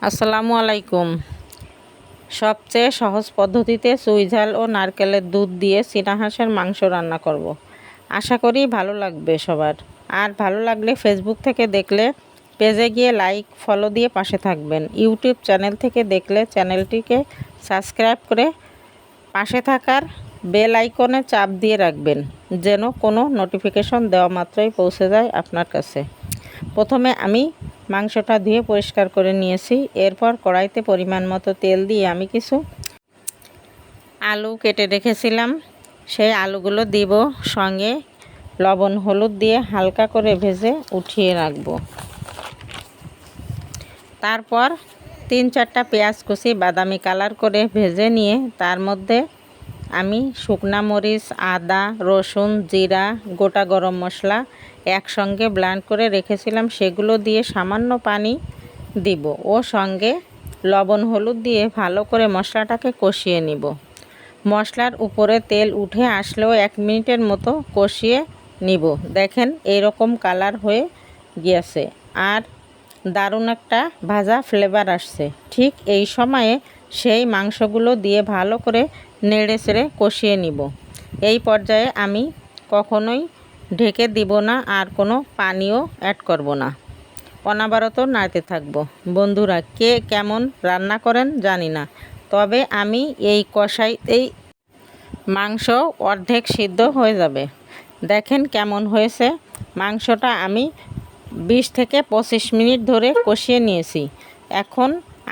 আসসালামু আলাইকুম। সবচেয়ে সহজ পদ্ধতিতে চুই ঝাল ও নারকেলের দুধ দিয়ে চীনা হাঁসের মাংস রান্না করব। আশা করি ভালো লাগবে সবার। আর ভালো লাগলে ফেসবুক থেকে দেখলে পেজে গিয়ে লাইক ফলো দিয়ে পাশে থাকবেন। ইউটিউব চ্যানেল থেকে দেখলে চ্যানেলটিকে সাবস্ক্রাইব করে পাশে থাকার বেল আইকনে চাপ দিয়ে রাখবেন, যেন কোনো নোটিফিকেশন দেওয়া মাত্রই পৌঁছে যায় আপনার কাছে। প্রথমে আমি মাংসটা ধুয়ে পরিষ্কার করে নিয়েছি। এরপর কড়াইতে পরিমাণ মতো তেল দিয়ে আমি কিছু আলু কেটে রেখেছিলাম, সেই আলুগুলো দিব। সঙ্গে লবণ হলুদ দিয়ে হালকা করে ভেজে উঠিয়ে রাখব। তারপর 3-4টা পেঁয়াজ কুচি বাদামি কালার করে ভেজে নিয়ে তার মধ্যে আমি শুকনা মরিচ, আদা, রসুন, জিরা, গোটা গরম মশলা একসঙ্গে ব্লেন্ড করে রেখেছিলাম, সেগুলো দিয়ে সামান্য পানি দিব ও সঙ্গে লবণ হলুদ দিয়ে ভালো করে মশলাটাকে কষিয়ে নিব। মশলার উপরে তেল উঠে আসলেও 1 মিনিটের মতো কষিয়ে নিব। দেখেন এইরকম কালার হয়ে গিয়েছে আর দারুণ একটা ভাজা ফ্লেভার আসছে। ঠিক এই সময়ে সেই মাংসগুলো দিয়ে ভালো করে নেড়ে চেড়ে কষিয়ে নিব। এই পর্যায়ে আমি কখনোই ঢেকে দিব না আর কোনো পানিও অ্যাড করব না। অনবরত নাড়তে থাকব। বন্ধুরা, কে কেমন রান্না করেন জানি না, তবে আমি এই কষাইতেই মাংস অর্ধেক সিদ্ধ হয়ে যাবে। দেখেন কেমন হয়েছে। মাংসটা আমি 20 থেকে 25 মিনিট ধরে কষিয়ে নিয়েছি। এখন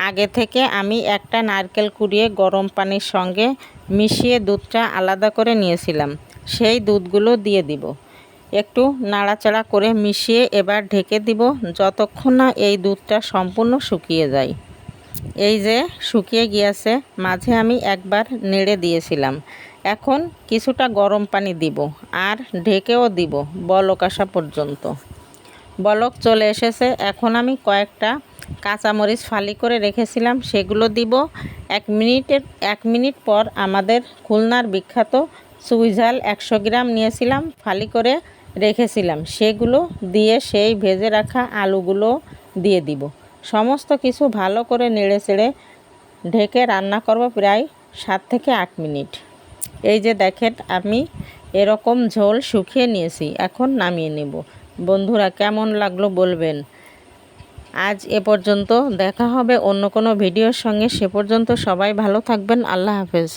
আগে থেকে আমি একটা নারকেল কুড়িয়ে গরম পানির সঙ্গে মিশিয়ে দুধটা আলাদা করে নিয়েছিলাম, সেই দুধগুলো দিয়ে দিব। একটু নাড়াচাড়া করে মিশিয়ে এবার ঢেকে দিব যতক্ষণ না এই দুধটা সম্পূর্ণ শুকিয়ে যায়। এই যে শুকিয়ে গিয়েছে, মাঝে আমি একবার নেড়ে দিয়েছিলাম। এখন কিছুটা গরম পানি দিব আর ঢেকেও দিব বলক আসা পর্যন্ত। বলক চলে এসেছে। এখন আমি কয়েকটা কাঁচামরিচ ফালি করে রেখেছিলাম, সেগুলো দিব। 1 মিনিট পর আমাদের খুলনার বিখ্যাত চুই ঝাল 100 গ্রাম নিয়েছিলাম, ফালি করে রেখেছিলাম, সেগুলো দিয়ে সেই ভেজে রাখা আলুগুলো দিয়ে দিব। সমস্ত কিছু ভালো করে নেড়ে চেড়ে ঢেকে রান্না করব প্রায় 7 থেকে 8 মিনিট। এই যে দেখেন আমি এরকম ঝোল শুকিয়ে নিয়েছি, এখন নামিয়ে নেব। বন্ধুরা, কেমন লাগলো বলবেন। আজ এ পর্যন্ত, দেখা হবে অন্য কোনো ভিডিওর সঙ্গে। সে পর্যন্ত সবাই ভালো থাকবেন। আল্লাহ হাফেজ।